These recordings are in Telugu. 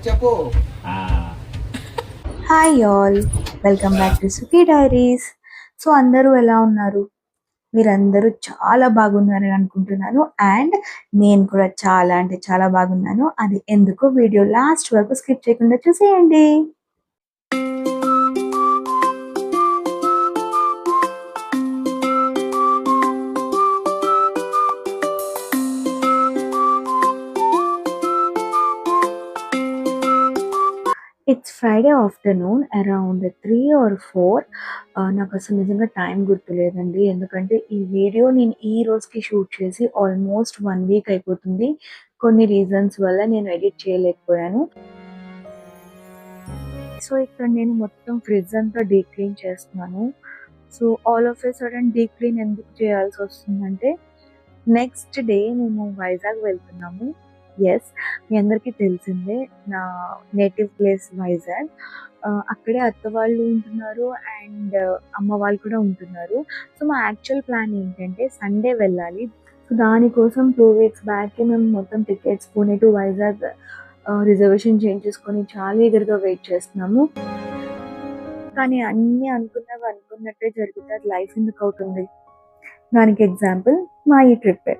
చెప్పు. Hi all, welcome back to Sukhi diaries. So అందరూ ఎలా ఉన్నారు? మీరందరూ చాలా బాగున్నారని అనుకుంటున్నాను. అండ్ నేను కూడా చాలా అంటే చాలా బాగున్నాను. అది ఎందుకో వీడియో లాస్ట్ వరకు స్కిప్ చేయకుండా చూసేయండి. It's Friday afternoon around 3 or 4. నాకు అసలు నిజంగా టైం గుర్తులేదండి. ఎందుకంటే ఈ వీడియో నేను ఈ రోజుకి షూట్ చేసి ఆల్మోస్ట్ 1 వీక్ అయిపోతుంది. కొన్ని రీజన్స్ వల్ల నేను ఎడిట్ చేయలేకపోయాను. సో ఇక్కడ నేను మొత్తం ఫ్రిడ్జ్ అంతా డీప్ క్లీన్ చేస్తున్నాను. So all of a sudden deep clean ఎందుకు చేయాల్సి వస్తుందంటే, నెక్స్ట్ డే మేము వైజాగ్ వెళ్తున్నాము. ఎస్, మీ అందరికీ తెలిసిందే నా నేటివ్ ప్లేస్ వైజాగ్. అక్కడే అత్త వాళ్ళు ఉంటున్నారు అండ్ అమ్మ వాళ్ళు కూడా ఉంటున్నారు. సో మా యాక్చువల్ ప్లాన్ ఏంటంటే సండే వెళ్ళాలి. సో దానికోసం 2 weeks బ్యాక్ మేము మొత్తం tickets Pune to Vizag reservation చేయించేసుకొని చాలా ఈగర్గా వెయిట్ చేస్తున్నాము. కానీ అన్నీ అనుకున్నట్టే జరిగితే అది లైఫ్ ఎందుకు అవుతుంది? దానికి ఎగ్జాంపుల్ మా ఈ ట్రిప్పే.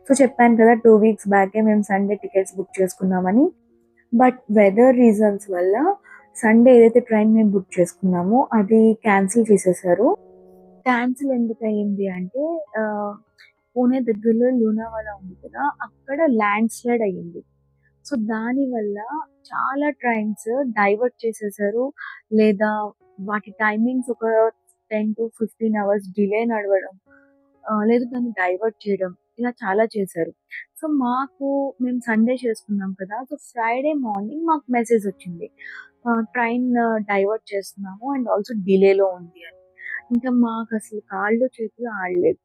సో చెప్పాను కదా 2 weeks బ్యాకే మేము సండే టికెట్స్ బుక్ చేసుకున్నామని. బట్ వెదర్ రీజన్స్ వల్ల సండే ఏదైతే ట్రైన్ మేము బుక్ చేసుకున్నామో అది క్యాన్సిల్ చేసేసారు. క్యాన్సిల్ ఎందుకు అయ్యింది అంటే పూణే దగ్గరలో లూనావాలా ఉంది కదా, అక్కడ ల్యాండ్ స్లైడ్ అయ్యింది. సో దానివల్ల చాలా ట్రైన్స్ డైవర్ట్ చేసేసారు, లేదా వాటి టైమింగ్స్ ఒక 10 to 15 hours డిలే నడవడం, లేదు దాన్ని డైవర్ట్ చేయడం, ఇలా చాలా చేశారు. సో మేము సండే చేసుకున్నాం కదా, సో ఫ్రైడే మార్నింగ్ మాకు మెసేజ్ వచ్చింది, ట్రైన్ డైవర్ట్ చేస్తున్నాము అండ్ ఆల్సో డిలేలో ఉంది అని. ఇంకా మాకు అసలు కాళ్ళు చేతులు ఆడలేదు.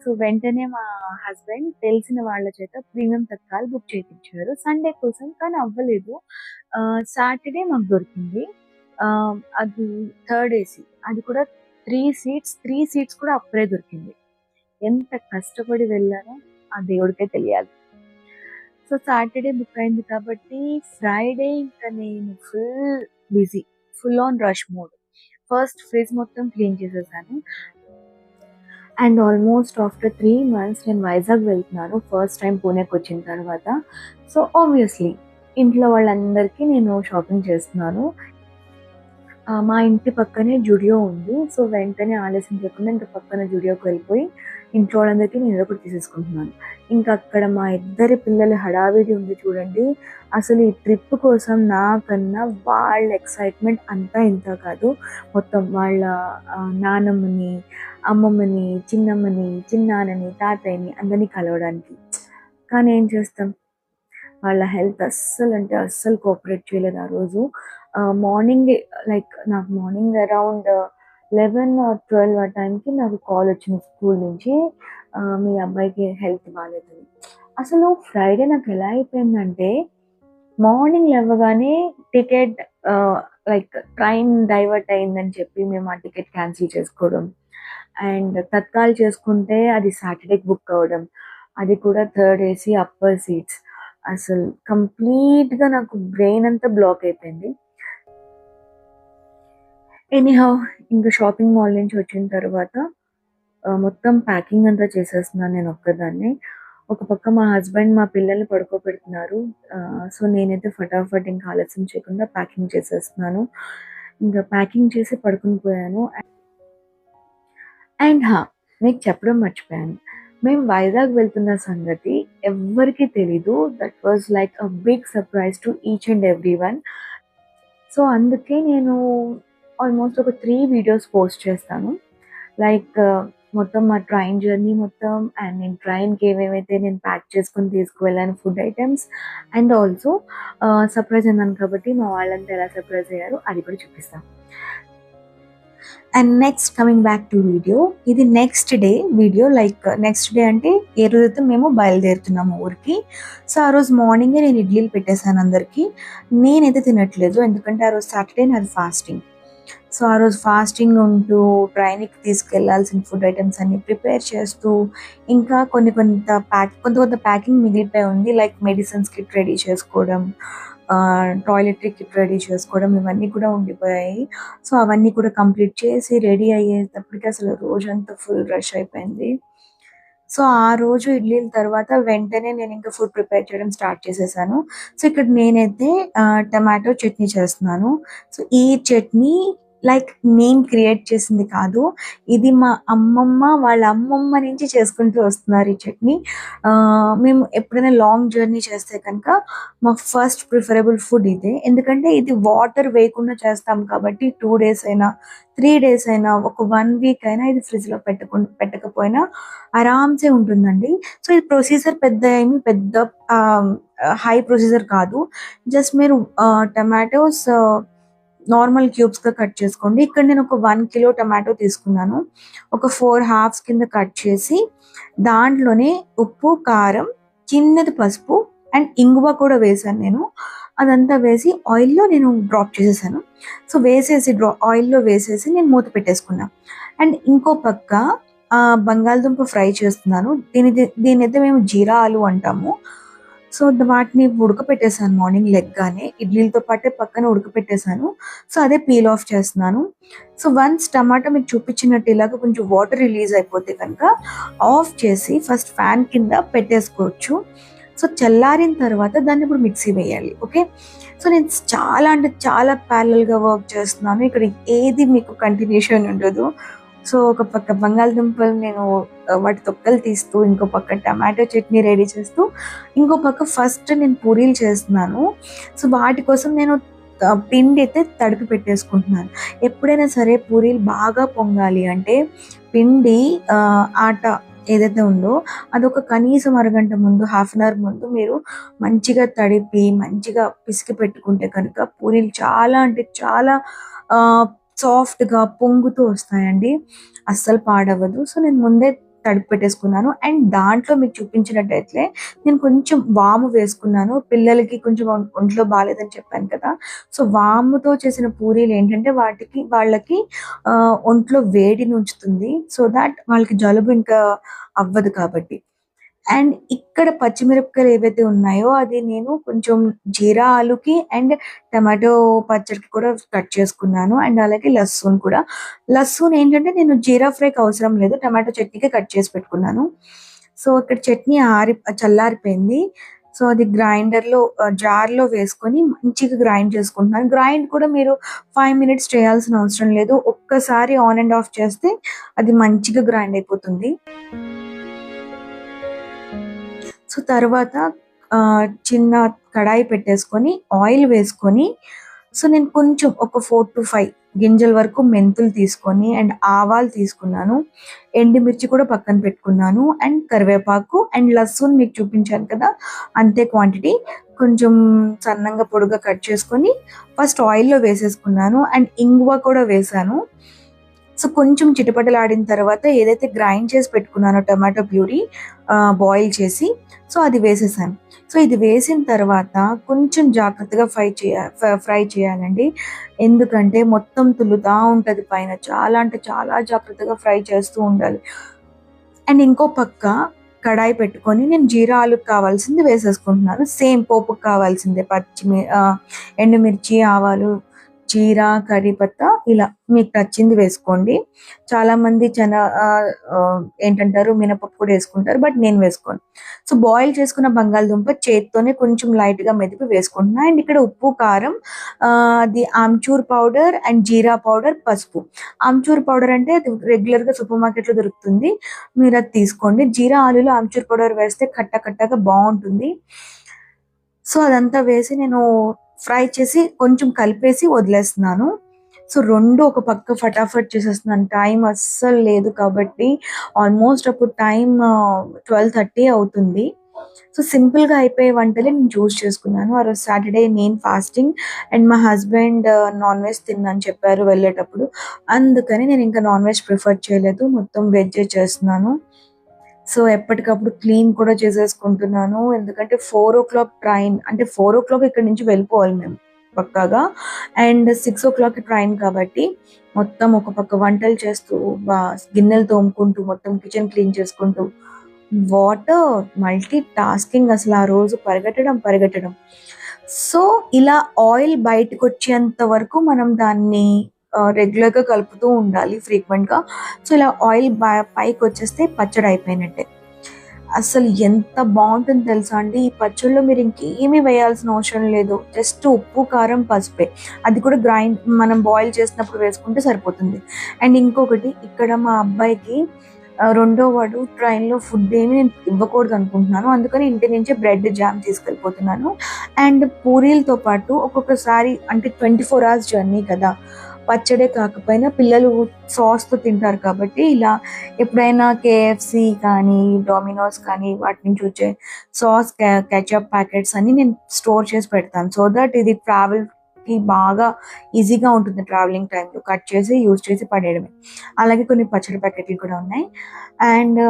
సో వెంటనే మా హస్బెండ్ తెలిసిన వాళ్ళ చేత ప్రీమియం తత్కాల్ బుక్ చేయించారు సండే కోసం, కానీ అవ్వలేదు. సాటర్డే మాకు దొరికింది. అది థర్డ్ ఏసీ, అది కూడా 3 seats కూడా అప్పుడే దొరికింది. ఎంత కష్టపడి వెళ్ళానో ఆ దేవుడికే తెలియాలి. సో సాటర్డే బుక్ అయింది కాబట్టి ఫ్రైడే ఇంకా నేను full on rush mode. First fridge మొత్తం క్లీన్ చేసేసాను. అండ్ ఆల్మోస్ట్ ఆఫ్టర్ 3 months నేను వైజాగ్ వెళ్తున్నాను, ఫస్ట్ టైం పూణేకి వచ్చిన తర్వాత. సో ఆబ్వియస్లీ ఇంట్లో వాళ్ళందరికీ నేను షాపింగ్ చేస్తున్నాను. మా ఇంటి పక్కనే జుడియో ఉంది. సో వెంటనే ఆలస్యం చేయకుండా ఇంకా పక్కన జుడియోకి వెళ్ళిపోయి ఇంట్లో వాళ్ళందరికీ నేను ఏదో ఒకటి తీసేసుకుంటున్నాను. ఇంకా అక్కడ మా ఇద్దరి పిల్లల హడావిడి ఉంది చూడండి. అసలు ఈ ట్రిప్ కోసం నాకన్నా వాళ్ళ ఎక్సైట్మెంట్ అంతా ఇంత కాదు. మొత్తం వాళ్ళ నానమ్మని, అమ్మమ్మని, చిన్నమ్మని, చిన్నాన్నని, తాతయ్యని అందరినీ కలవడానికి. కానీ ఏం చేస్తాం, వాళ్ళ హెల్త్ అస్సలు కోఆపరేట్ చేయలేదు ఆ రోజు. మార్నింగ్ నాకు మార్నింగ్ అరౌండ్ 11 or 12 ఆ టైంకి నాకు కాల్ వచ్చింది స్కూల్ నుంచి, మీ అబ్బాయికి హెల్త్ బాగాలేదని. అసలు ఫ్రైడే నాకు ఎలా అయిపోయిందంటే, మార్నింగ్ లేవగానే టికెట్ ట్రైన్ డైవర్ట్ అయిందని చెప్పి మేము ఆ టికెట్ క్యాన్సిల్ చేసుకోవడం, అండ్ తత్కాల్ చేసుకుంటే అది సాటర్డేకి బుక్ అవ్వడం, అది కూడా థర్డ్ ఏసీ అప్పర్ సీట్స్. అసలు కంప్లీట్గా నాకు బ్రెయిన్ అంతా బ్లాక్ అయిపోయింది. ఎనీహౌ ఇంకా షాపింగ్ మాల్ నుంచి వచ్చిన తర్వాత మొత్తం ప్యాకింగ్ అంతా చేసేస్తున్నాను నేను ఒక్కదాన్ని. ఒక పక్క మా హస్బెండ్ మా పిల్లల్ని పడుకోబెడుతున్నారు. సో నేనైతే ఫటాఫట్ ఇంకా ఆలస్యం చేయకుండా ప్యాకింగ్ చేసేస్తున్నాను. ఇంకా ప్యాకింగ్ చేసి పడుకుని పోయాను. అండ్ మీకు చెప్పడం మర్చిపోయాను, మేము వైజాగ్ వెళ్తున్న సంగతి ఎవ్వరికీ తెలీదు. That was like a big surprise to each and every one. So అందుకే నేను ఆల్మోస్ట్ ఒక 3 videos పోస్ట్ చేస్తాను. మొత్తం మా ట్రైన్ జర్నీ మొత్తం, అండ్ నేను ట్రైన్కి ఏమేమైతే నేను ప్యాక్ చేసుకొని తీసుకువెళ్ళాను food items, and also surprise అన్నాను కాబట్టి మా వాళ్ళంతా ఎలా సర్ప్రైజ్ అయ్యారు అది కూడా చూపిస్తాను. And next coming back to video, ఇది next day video. Next day అంటే ఏ రోజైతే మేము బయలుదేరుతున్నాము ఊరికి. సో ఆ రోజు మార్నింగే నేను ఇడ్లీలు పెట్టేశాను అందరికీ. నేనైతే తినట్లేదు, ఎందుకంటే ఆ రోజు సాటర్డే నాది ఫాస్టింగ్. సో ఆ రోజు ఫాస్టింగ్ ఉంటూ ట్రైన్కి తీసుకెళ్లాల్సిన ఫుడ్ ఐటమ్స్ అన్ని ప్రిపేర్ చేస్తూ, ఇంకా కొంత ప్యాకింగ్ మిగిలిపోయి ఉంది, లైక్ మెడిసిన్స్ కిట్ రెడీ చేసుకోవడం, టాయిలెటరీ కిట్ రెడీ చేసుకోవడం ఇవన్నీ కూడా ఉండిపోయాయి. సో అవన్నీ కూడా కంప్లీట్ చేసి రెడీ అయ్యేటప్పటికి అసలు రోజంతా ఫుల్ రష్ అయిపోయింది. సో ఆ రోజు ఇడ్లీల తర్వాత వెంటనే నేను ఇంకా ఫుడ్ ప్రిపేర్ చేయడం స్టార్ట్ చేసేసాను. సో ఇక్కడ నేనైతే టమాటో చట్నీ చేస్తున్నాను. సో ఈ చట్నీ లైక్ నేను క్రియేట్ చేసింది కాదు. ఇది మా అమ్మమ్మ వాళ్ళ అమ్మమ్మ నుంచి చేసుకుంటూ వస్తున్నారు ఈ చట్నీ. మేము ఎప్పుడైనా లాంగ్ జర్నీ చేస్తే కనుక మా ఫస్ట్ ప్రిఫరబుల్ ఫుడ్ ఇదే. ఎందుకంటే ఇది వాటర్ వేయకుండా చేస్తాం కాబట్టి 2 డేస్ అయినా 3 డేస్ అయినా ఒక 1 వీక్ అయినా ఇది ఫ్రిడ్జ్‌లో పెట్టకపోయినా ఆరామ్సే ఉంటుందండి. సో ఈ ప్రొసీజర్ పెద్ద హై ప్రొసీజర్ కాదు. జస్ట్ మీరు టమాటోస్ నార్మల్ క్యూబ్స్‌గా కట్ చేసుకోండి. ఇక్కడ నేను ఒక 1 కిలో టమాటో తీసుకున్నాను. ఒక 4 హాఫ్స్ కింద కట్ చేసి దాంట్లోనే ఉప్పు, కారం, చిన్నది పసుపు అండ్ ఇంగువ కూడా వేశాను నేను. అదంతా వేసి ఆయిల్‌లో నేను డ్రాప్ చేసేసాను. సో వేసేసి ఆయిల్‌లో వేసేసి నేను మూత పెట్టేసుకున్నా. అండ్ ఇంకో పక్క బంగాళదుంప ఫ్రై చేస్తున్నాను. దీన్నైతే మేము జీరా ఆలు అంటాము. సో వాటిని ఉడకపెట్టేసాను మార్నింగ్ లెగ్గానే. ఇడ్లీలతో పాటే పక్కన ఉడకపెట్టేసాను. సో అదే పీల్ ఆఫ్ చేస్తున్నాను. సో వన్స్ టమాటా మీకు చూపించినట్టు ఇలాగ కొంచెం వాటర్ రిలీజ్ అయిపోతే కనుక ఆఫ్ చేసి ఫస్ట్ ఫ్యాన్ కింద పెట్టేసుకోవచ్చు. సో చల్లారిన తర్వాత దాన్ని ఇప్పుడు మిక్సీ వేయాలి. ఓకే. సో నేను చాలా అంటే చాలా ప్యారలల్‌గా వర్క్ చేస్తున్నాను. ఇక్కడ ఏది మీకు కంటిన్యూషన్ ఉండదు. సో ఒక పక్క బంగాళదుంపలు నేను వాటి తొక్కలు తీస్తూ, ఇంకో పక్క టమాటో చట్నీ రెడీ చేస్తూ, ఇంకో పక్క ఫస్ట్ నేను పూరీలు చేస్తున్నాను. సో వాటి కోసం నేను పిండి అయితే తడిపి పెట్టేసుకుంటున్నాను. ఎప్పుడైనా సరే పూరీలు బాగా పొంగాలి అంటే పిండి ఆట ఏదైతే ఉందో అదొక కనీసం అరగంట ముందు, హాఫ్ అన్ అవర్ ముందు మీరు మంచిగా తడిపి, మంచిగా పిసికి పెట్టుకుంటే కనుక పూరీలు చాలా అంటే చాలా సాఫ్ట్‌గా పొంగుతూ వస్తాయండి. అస్సలు పాడవ్వదు. సో నేను ముందే తడిపి పెట్టేసుకున్నాను. అండ్ దాంట్లో మీకు చూపించినట్టయితే నేను కొంచెం వాము వేసుకున్నాను. పిల్లలకి కొంచెం ఒంట్లో బాలేదని చెప్పాను కదా! సో వాముతో చేసిన పూరీలు ఏంటంటే వాళ్ళకి ఒంట్లో వేడిని ఉంచుతుంది. సో థాట్ వాళ్ళకి జలుబు ఇంకా అవ్వదు కాబట్టి. అండ్ ఇక్కడ పచ్చిమిరపకాయలు ఏవైతే ఉన్నాయో అది నేను కొంచెం జీరా ఆలుకి అండ్ టమాటో పచ్చడికి కూడా కట్ చేసుకున్నాను. అండ్ అలాగే లస్సూన్ కూడా. లస్సూన్ ఏంటంటే నేను జీరా ఫ్రైకి అవసరం లేదు. టమాటో చట్నీకే కట్ చేసి పెట్టుకున్నాను. సో ఇక్కడ చట్నీ చల్లారిపోయింది. సో అది గ్రైండర్‌లో జార్‌లో వేసుకొని మంచిగా గ్రైండ్ చేసుకుంటున్నాను. గ్రైండ్ కూడా మీరు 5 మినిట్స్ చేయాల్సిన అవసరం లేదు. ఒక్కసారి ఆన్ అండ్ ఆఫ్ చేస్తే అది మంచిగా గ్రైండ్ అయిపోతుంది. సో తర్వాత చిన్న కడాయి పెట్టేసుకొని ఆయిల్ వేసుకొని సో నేను కొంచెం ఒక 4-5 గింజల వరకు మెంతులు తీసుకొని అండ్ ఆవాలు తీసుకున్నాను. ఎండుమిర్చి కూడా పక్కన పెట్టుకున్నాను. అండ్ కరివేపాకు అండ్ లస్సూన్ మీకు చూపించాను కదా! అంతే క్వాంటిటీ. కొంచెం సన్నంగా పొడుగ్గా కట్ చేసుకొని ఫస్ట్ ఆయిల్‌లో వేసేసుకున్నాను. అండ్ ఇంగువ కూడా వేశాను. సో కొంచెం చిటపటలాడిన తర్వాత ఏదైతే గ్రైండ్ చేసి పెట్టుకున్నానో టమాటో ప్యూరీ బాయిల్ చేసి సో అది వేసేసాను. సో ఇది వేసిన తర్వాత కొంచెం జాగ్రత్తగా ఫ్రై చేయాలండి. ఎందుకంటే మొత్తం తుల్లుతా ఉంటది పైన. చాలా అంటే చాలా జాగ్రత్తగా ఫ్రై చేస్తూ ఉండాలి. అండ్ ఇంకో పక్క కడాయి పెట్టుకొని నేను జీరా ఆలుకి కావాల్సింది వేసేసుకుంటున్నాను. సేమ్ పోపుకి కావాల్సిందే ఎండుమిర్చి, ఆవాలు, జీరా, కరిపత్తా ఇలా మీకు నచ్చింది వేసుకోండి. చాలామంది ఏంటంటారు మినపప్పు కూడా వేసుకుంటారు. బట్ నేను వేసుకోను. సో బాయిల్ చేసుకున్న బంగాళదుంప చేత్తోనే కొంచెం లైట్‌గా మెదిపి వేసుకుంటున్నా. అండ్ ఇక్కడ ఉప్పు, కారం, అది amchur powder and jeera powder, పసుపు. ఆమ్చూర్ పౌడర్ అంటే అది రెగ్యులర్‌గా సూపర్ మార్కెట్‌లో దొరుకుతుంది. మీరు అది తీసుకోండి. జీరా ఆలులో ఆమ్చూర్ పౌడర్ వేస్తే కట్టగా బావుంటుంది. సో అదంతా వేసి నేను ఫ్రై చేసి కొంచెం కలిపేసి వదిలేస్తున్నాను. సో 2 ఒక పక్క ఫటాఫట్ చేసేస్తున్నాను. టైం అస్సలు లేదు కాబట్టి ఆల్మోస్ట్ అప్పుడు టైం 12:30 అవుతుంది. సో సింపుల్‌గా అయిపోయే వంటలే నేను చూస్ చేసుకున్నాను. ఆ రోజు సాటర్‌డే నేను ఫాస్టింగ్ అండ్ మా హస్బెండ్ నాన్ వెజ్ తినని చెప్పారు వెళ్ళేటప్పుడు. అందుకని నేను ఇంకా నాన్ వెజ్ ప్రిఫర్ చేయలేదు. మొత్తం వెజ్జే చేస్తున్నాను. సో ఎప్పటికప్పుడు క్లీన్ కూడా చేసేసుకుంటున్నాను. ఎందుకంటే 4:00 ట్రైన్ అంటే 4:00 ఇక్కడి నుంచి వెళ్ళిపోవాలి మేము పక్కాగా. అండ్ 6:00 ట్రైన్ కాబట్టి మొత్తం ఒక పక్క వంటలు చేస్తూ, గిన్నెలు తోముకుంటూ, మొత్తం కిచెన్ క్లీన్ చేసుకుంటూ, వాట్ మల్టీ టాస్కింగ్ అసలు ఆ రోజు పరిగెట్టడం. సో ఇలా ఆయిల్ బయటకు వచ్చేంత వరకు మనం దాన్ని రెగ్యులర్గా కలుపుతూ ఉండాలి ఫ్రీక్వెంట్గా. సో ఇలా ఆయిల్ పైకి వచ్చేస్తే పచ్చడి అయిపోయినట్టే. అసలు ఎంత బాగుంటుందో తెలుసా అండి, ఈ పచ్చడిలో మీరు ఇంకేమీ వేయాల్సిన అవసరం లేదు. జస్ట్ ఉప్పు కారం పసుపే, అది కూడా మనం బాయిల్ చేసినప్పుడు వేసుకుంటే సరిపోతుంది. అండ్ ఇంకొకటి, ఇక్కడ మా అబ్బాయికి రెండో వాడు ట్రైన్లో ఫుడ్ ఏమి నేను ఇవ్వకూడదు అనుకుంటున్నాను. అందుకని ఇంటి నుంచి బ్రెడ్ జామ్ తీసుకెళ్ళిపోతున్నాను. అండ్ పూరీలతో పాటు ఒక్కొక్కసారి అంటే 24 hours జర్నీ కదా, పచ్చడే కాకపోయినా పిల్లలు సాస్తో తింటారు కాబట్టి ఇలా ఎప్పుడైనా కేఎఫ్సి కానీ డొమినోస్ కానీ వాటి నుంచి వచ్చే సాస్ కెచప్ ప్యాకెట్స్ అన్ని నేను స్టోర్ చేసి పెడతాను. సో దట్ ఇది ట్రావెల్కి బాగా ఈజీగా ఉంటుంది. ట్రావెలింగ్ టైంలో కట్ చేసి యూజ్ చేసి పడేయడమే. అలాగే కొన్ని పచ్చడి ప్యాకెట్లు కూడా ఉన్నాయి. అండ్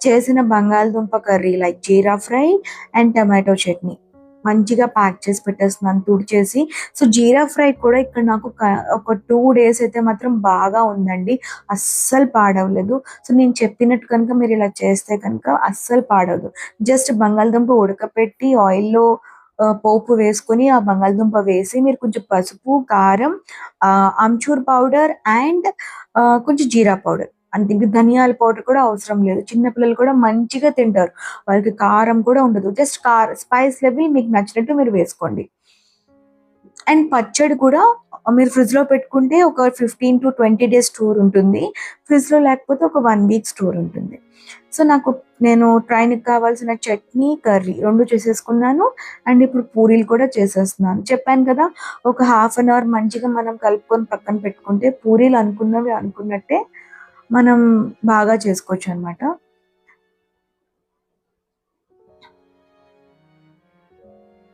చేసిన బంగాళదుంప curry like jeera fry and tomato chutney మంచిగా ప్యాక్ చేసి పెట్టేస్తున్నాను తుడిచేసి. సో జీరా ఫ్రై కూడా ఇక్కడ నాకు ఒక 2 days అయితే మాత్రం బాగా ఉందండి, అస్సలు పాడవలేదు. సో నేను చెప్పినట్టు కనుక మీరు ఇలా చేస్తే కనుక అస్సలు పాడవదు. జస్ట్ బంగాళదుంప ఉడకపెట్టి ఆయిల్లో పోపు వేసుకొని ఆ బంగాళదుంప వేసి మీరు కొంచెం పసుపు, కారం, ఆమ్చూర్ పౌడర్ అండ్ కొంచెం జీరా పౌడర్ అంతే. ఇంక ధనియాల పౌడర్ కూడా అవసరం లేదు. చిన్న పిల్లలు కూడా మంచిగా తింటారు. వాళ్ళకి కారం కూడా ఉండదు. జస్ట్ స్పైస్ లెవెల్ మీకు నచ్చినట్టు మీరు వేసుకోండి. అండ్ పచ్చడి కూడా మీరు ఫ్రిడ్జ్లో పెట్టుకుంటే ఒక 15 to 20 days స్టోర్ ఉంటుంది. ఫ్రిడ్జ్లో లేకపోతే ఒక 1 week స్టోర్ ఉంటుంది. సో నేను ట్రైన్కి కావాల్సిన చట్నీ, కర్రీ 2 చేసేసుకున్నాను. అండ్ ఇప్పుడు పూరీలు కూడా చేసేస్తున్నాను. చెప్పాను కదా, ఒక 1/2 hour మంచిగా మనం కలుపుకొని పక్కన పెట్టుకుంటే పూరీలు అనుకున్నవి అనుకున్నట్టే మనం బాగా చేసుకోవచ్చు అనమాట.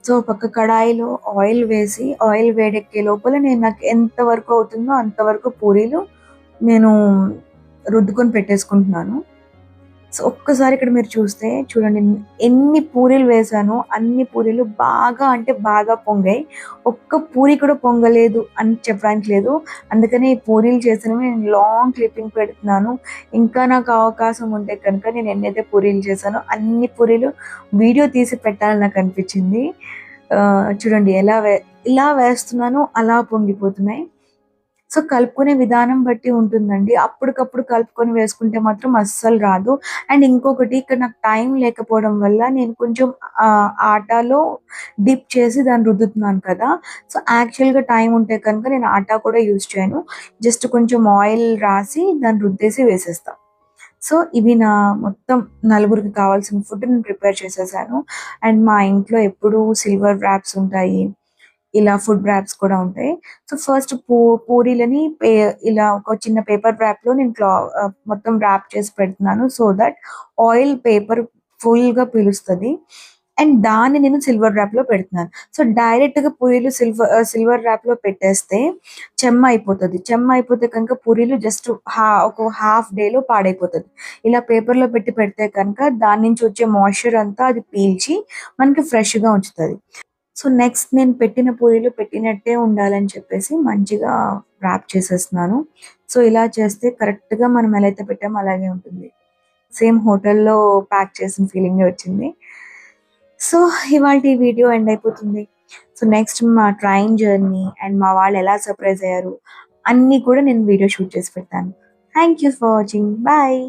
సో పక్క కడాయిలో ఆయిల్ వేసి ఆయిల్ వేడెక్కే లోపల నాకు ఎంత వరకు అవుతుందో అంతవరకు పూరీలు నేను రుద్దుకొని పెట్టేసుకుంటున్నాను. సో ఒక్కసారి ఇక్కడ మీరు చూడండి, ఎన్ని పూరీలు వేసానో అన్ని పూరీలు బాగా అంటే బాగా పొంగాయి. ఒక్క పూరి కూడా పొంగలేదు అని చెప్పడానికి లేదు. అందుకని ఈ పూరీలు చేసినవి నేను లాంగ్ క్లిప్పింగ్ పెడుతున్నాను. ఇంకా నాకు అవకాశం ఉంటే కనుక నేను ఎన్నైతే పూరీలు చేశానో అన్ని పూరీలు వీడియో తీసి పెట్టాలని నాకు అనిపించింది. చూడండి ఇలా వేస్తున్నాను, అలా పొంగిపోతున్నాయి. సో కలుపుకునే విధానం బట్టి ఉంటుందండి. అప్పటికప్పుడు కలుపుకొని వేసుకుంటే మాత్రం అస్సలు రాదు. అండ్ ఇంకొకటి, ఇక్కడ నాకు టైం లేకపోవడం వల్ల నేను కొంచెం ఆటాలో డిప్ చేసి దాన్ని రుద్దుతున్నాను కదా. సో యాక్చువల్గా టైం ఉంటే కనుక నేను ఆటా కూడా యూజ్ చేయను. జస్ట్ కొంచెం ఆయిల్ రాసి దాన్ని రుద్దేసి వేసేస్తాను. సో ఇవి నా మొత్తం నలుగురికి కావాల్సిన ఫుడ్ నేను ప్రిపేర్ చేసేసాను. అండ్ మా ఇంట్లో ఎప్పుడూ సిల్వర్ ర్యాప్స్ ఉంటాయి, ఇలా ఫుడ్ ర్యాప్స్ కూడా ఉంటాయి. సో ఫస్ట్ పూరీలని ఇలా ఒక చిన్న పేపర్ ర్యాప్లో నేను మొత్తం ర్యాప్ చేసి పెడుతున్నాను. సో దట్ ఆయిల్ పేపర్ ఫుల్గా పీలుస్తుంది. అండ్ దాన్ని నేను సిల్వర్ ర్యాప్లో పెడుతున్నాను. సో డైరెక్ట్గా పూరీలు సిల్వర్ ర్యాప్లో పెట్టేస్తే చెమ్మ అయిపోతుంది. చెమ్మ అయిపోతే కనుక పూరీలు జస్ట్ ఒక హాఫ్ డేలో పాడైపోతుంది. ఇలా పేపర్లో పెట్టి పెడితే కనుక దాని నుంచి వచ్చే మాయిశ్చర్ అంతా అది పీల్చి మనకి ఫ్రెష్గా ఉంచుతుంది. సో నెక్స్ట్ నేను పెట్టిన పూరీలు పెట్టినట్టే ఉండాలని చెప్పేసి మంచిగా ర్యాప్ చేసేస్తున్నాను. సో ఇలా చేస్తే కరెక్ట్గా మనం ఎలా అయితే పెట్టామో అలాగే ఉంటుంది. సేమ్ హోటల్లో ప్యాక్ చేసిన ఫీలింగే వచ్చింది. సో ఇవాల్టి వీడియో ఎండ్ అయిపోతుంది. సో నెక్స్ట్ మా ట్రైన్ జర్నీ అండ్ మా వాళ్ళు ఎలా సర్ప్రైజ్ అయ్యారు అన్నీ కూడా నేను వీడియో షూట్ చేసి పెడతాను. Thank you for watching. Bye.